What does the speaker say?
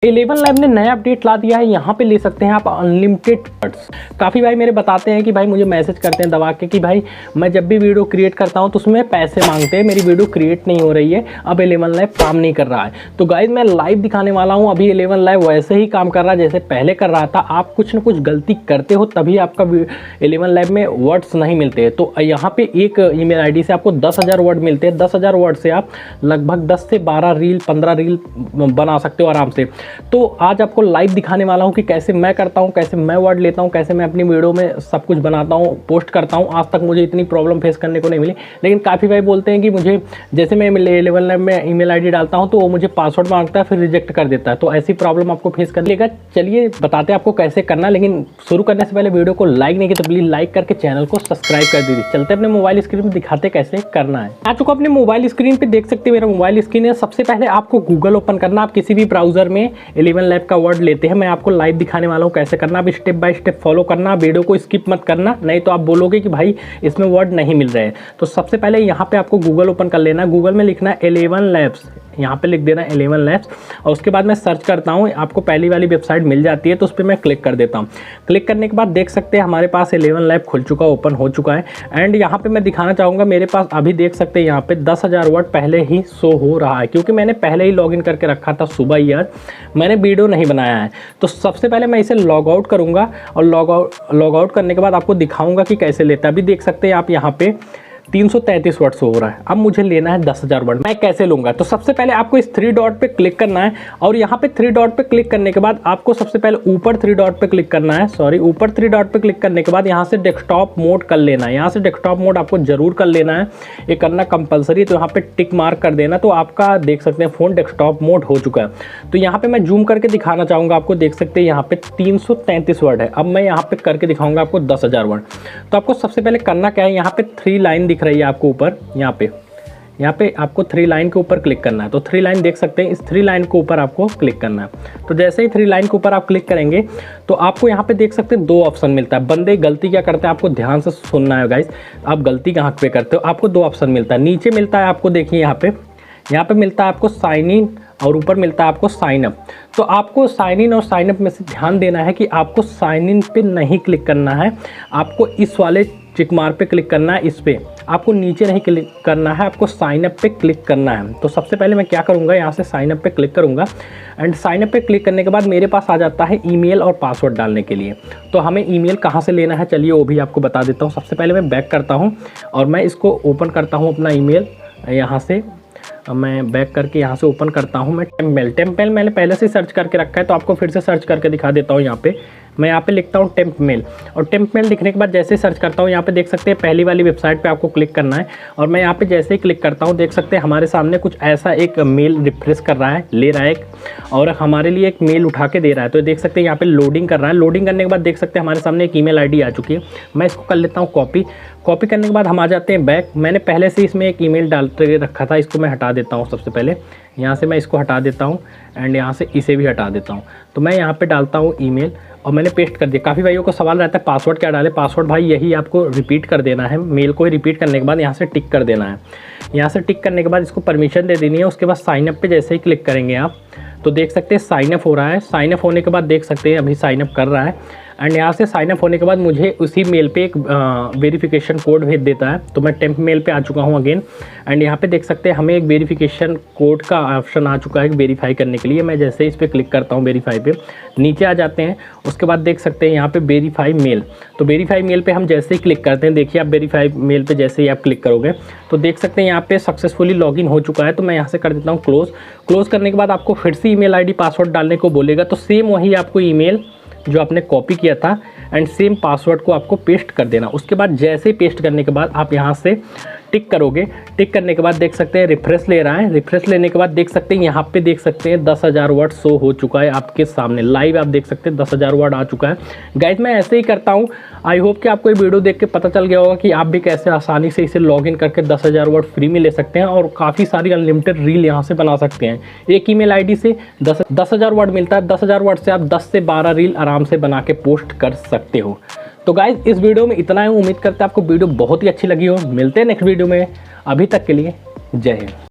11 live ने नया update ला दिया है। यहाँ पे ले सकते हैं आप अनलिमिटेड वर्ड्स। काफ़ी भाई मेरे बताते हैं कि भाई मुझे मैसेज करते हैं दबा के कि भाई मैं जब भी वीडियो क्रिएट करता हूँ तो उसमें पैसे मांगते हैं, मेरी वीडियो क्रिएट नहीं हो रही है, अब 11 लाइव काम नहीं कर रहा है। तो गाइज मैं लाइव दिखाने वाला हूँ। अभी 11 लाइव वैसे ही काम कर रहा है जैसे पहले कर रहा था। आप कुछ ना कुछ गलती करते हो तभी आपका 11 लाइव में वर्ड्स नहीं मिलते। तो यहाँ पे एक ईमेल आईडी से आपको 10,000 वर्ड मिलते हैं। 10,000 वर्ड से आप लगभग 10 से 12 रील 15 रील बना सकते हो आराम से। तो आज आपको लाइव दिखाने वाला हूं कि कैसे मैं करता हूं, कैसे मैं वर्ड लेता हूं, कैसे मैं अपनी वीडियो में सब कुछ बनाता हूं, पोस्ट करता हूं। आज तक मुझे इतनी प्रॉब्लम फेस करने को नहीं मिली, लेकिन काफ़ी भाई बोलते हैं कि मुझे जैसे मैं 11 लाइव में ईमेल आईडी डालता हूं तो वो मुझे पासवर्ड मांगता है, फिर रिजेक्ट कर देता है। तो ऐसी प्रॉब्लम आपको फेस कर लेगा। चलिए बताते हैं आपको कैसे करना, लेकिन शुरू करने से पहले वीडियो को लाइक नहीं किया तो प्लीज़ लाइक करके चैनल को सब्सक्राइब कर दीजिए। चलते अपने मोबाइल स्क्रीन पर दिखाते कैसे करना है। आप चुका अपने मोबाइल स्क्रीन पर देख सकते हैं, मेरा मोबाइल स्क्रीन है। सबसे पहले आपको गूगल ओपन करना। आप किसी भी ब्राउजर में 11 लाइव का वर्ड लेते हैं। मैं आपको लाइव दिखाने वाला हूं कैसे करना। आप स्टेप बाय स्टेप फॉलो करना, वीडियो को स्किप मत करना, नहीं तो आप बोलोगे कि भाई इसमें वर्ड नहीं मिल रहे हैं। तो सबसे पहले यहाँ पे आपको गूगल ओपन कर लेना। गूगल में लिखना है 11 लैब्स, यहाँ पे लिख देना 11 लैब्स और उसके बाद मैं सर्च करता हूँ। आपको पहली वाली वेबसाइट मिल जाती है तो उस पर मैं क्लिक कर देता हूँ। क्लिक करने के बाद देख सकते हैं हमारे पास 11 लैब खुल चुका, ओपन हो चुका है। एंड यहाँ पे मैं दिखाना चाहूँगा, मेरे पास अभी देख सकते हैं यहाँ पे 10,000 वर्ड पहले ही शो हो रहा है, क्योंकि मैंने पहले ही लॉगिन करके रखा था सुबह ही। आज मैंने वीडियो नहीं बनाया है। तो सबसे पहले मैं इसे लॉग आउट करूँगा और लॉग आउट करने के बाद आपको दिखाऊँगा कि कैसे लेता है। अभी देख सकते हैं आप यहाँ पे 333 वर्ड हो रहा है। अब मुझे लेना है 10,000 वर्ड। मैं कैसे लूँगा? तो सबसे पहले आपको इस 3 डॉट पे क्लिक करना है और यहाँ पे 3 डॉट पे क्लिक करने के बाद आपको सबसे पहले ऊपर 3 डॉट पे क्लिक करना है। ऊपर 3 डॉट पे क्लिक करने के बाद यहाँ से डेस्कटॉप मोड कर लेना है। यहाँ से डेस्कटॉप मोड आपको जरूर कर लेना है, ये करना कंपलसरी। तो यहाँ पे टिक मार्क कर देना। तो आपका देख सकते हैं फ़ोन डेस्कटॉप मोड हो चुका है। तो यहाँ पे मैं जूम करके दिखाना चाहूँगा आपको। देख सकते हैं यहाँ पे 333 वर्ड है। अब मैं यहाँ पे करके दिखाऊँगा आपको 10,000 वर्ड। तो आपको सबसे पहले करना क्या है, यहाँ पे 3 लाइन दिख रही है आपको ऊपर, यहाँ पे आपको 3 लाइन के ऊपर क्लिक करना है। तो 3 लाइन देख सकते हैं, इस 3 लाइन के ऊपर आपको क्लिक करना है। तो जैसे ही 3 लाइन के ऊपर आप क्लिक करेंगे तो आपको यहाँ पे देख सकते हैं 2 ऑप्शन मिलता है। बंदे गलती क्या करते हैं आपको ध्यान से सुनना है गाइस। आप गलती कहाँ पे करते हो, आपको 2 ऑप्शन मिलता है। नीचे मिलता है आपको, देखिए यहाँ पे मिलता है आपको साइन इन और ऊपर मिलता है आपको साइन अप। तो आपको साइन इन और साइन अप में से ध्यान देना है कि आपको साइन इन पे नहीं क्लिक करना है, आपको इस वाले टिक मार्क पे क्लिक करना है। इस पे आपको नीचे नहीं क्लिक करना है, आपको साइन अप पे क्लिक करना है। तो सबसे पहले मैं क्या करूँगा, यहाँ से साइन अप पे क्लिक करूँगा एंड साइन अप पे क्लिक करने के बाद मेरे पास आ जाता है ईमेल और पासवर्ड डालने के लिए। तो हमें ईमेल कहाँ से लेना है चलिए वो भी आपको बता देता हूँ। सबसे पहले मैं बैक करता हूँ और मैं इसको ओपन करता हूँ अपना ईमेल। यहाँ से मैं बैक करके यहाँ से ओपन करता हूँ। मैं टेम्पमेल मैंने पहले से सर्च करके रखा है, तो आपको फिर से सर्च करके दिखा देता हूँ। मैं यहाँ पे लिखता हूँ टेम्पमेल और टेम्पमेल लिखने के बाद जैसे सर्च करता हूँ यहाँ पे देख सकते हैं पहली वाली वेबसाइट पे आपको क्लिक करना है। और मैं यहाँ पे जैसे ही क्लिक करता हूँ देख सकते हैं हमारे सामने कुछ ऐसा एक मेल रिफ्रेश कर रहा है, ले रहा है और हमारे लिए एक मेल उठा के दे रहा है। तो देख सकते हैं यहाँ पे लोडिंग कर रहा है। लोडिंग करने के बाद देख सकते हैं हमारे सामने एक ईमेल आईडी आ चुकी है। मैं इसको कर लेता हूँ कॉपी करने के बाद हम आ जाते हैं बैक। मैंने पहले से इसमें एक ईमेल डाल के रखा था, इसको मैं हटा देता हूँ। सबसे पहले यहाँ से मैं इसको हटा देता हूँ एंड यहाँ से इसे भी हटा देता हूँ। तो मैं यहाँ पे डालता हूँ ईमेल और मैंने पेस्ट कर दिया। काफ़ी भाइयों को सवाल रहता है पासवर्ड क्या डाले। पासवर्ड भाई यही आपको रिपीट कर देना है, मेल को ही रिपीट करने के बाद यहाँ से टिक कर देना है। यहाँ से टिक करने के बाद इसको परमिशन दे देनी है। उसके बाद साइन अप पे जैसे ही क्लिक करेंगे आप तो देख सकते हैं साइन अप हो रहा है। साइन अप होने के बाद देख सकते हैं अभी साइन अप कर रहा है एंड यहाँ से साइन अप होने के बाद मुझे उसी मेल पे एक वेरिफिकेशन कोड भेज देता है। तो मैं टेम्प मेल पे आ चुका हूँ अगेन एंड यहाँ पे देख सकते हैं हमें एक वेरिफिकेशन कोड का ऑप्शन आ चुका है वेरीफाई करने के लिए। मैं जैसे इस पर क्लिक करता हूँ वेरीफाई पे, नीचे आ जाते हैं। उसके बाद देख सकते हैं यहाँ पे वेरीफाई मेल। तो वेरीफाई मेल पे हम जैसे ही क्लिक करते हैं, देखिए आप वेरीफाई मेल पे जैसे ही आप क्लिक करोगे तो देख सकते हैं यहाँ पे सक्सेसफुली लॉगिन हो चुका है। तो मैं यहाँ से कर देता हूँ क्लोज करने के बाद आपको फिर से ईमेल आईडी पासवर्ड डालने को बोलेगा। तो सेम वही आपको ईमेल जो आपने कॉपी किया था एंड सेम पासवर्ड को आपको पेस्ट कर देना। उसके बाद जैसे ही पेस्ट करने के बाद आप यहाँ से टिक करोगे। टिक करने के बाद देख सकते हैं रिफ्रेश ले रहा है। रिफ्रेश लेने के बाद देख सकते हैं यहाँ पे देख सकते हैं 10,000 वर्ड शो हो चुका है आपके सामने लाइव। आप देख सकते हैं 10,000 वर्ड आ चुका है। गाइज मैं ऐसे ही करता हूँ। आई होप कि आपको ये वीडियो देख के पता चल गया होगा कि आप भी कैसे आसानी से इसे लॉगिन करके 10,000 वर्ड फ्री में ले सकते हैं और काफ़ी सारी अनलिमिटेड रील यहाँ से बना सकते हैं। एक ईमेल आईडी से 10,000 वर्ड मिलता है। 10,000 वर्ड से आप 10 से 12 रील आराम से बना के पोस्ट कर सकते हो। तो गाइज इस वीडियो में इतना ही। उम्मीद करते हैं आपको वीडियो बहुत ही अच्छी लगी हो। मिलते हैं नेक्स्ट वीडियो में। अभी तक के लिए जय हिंद।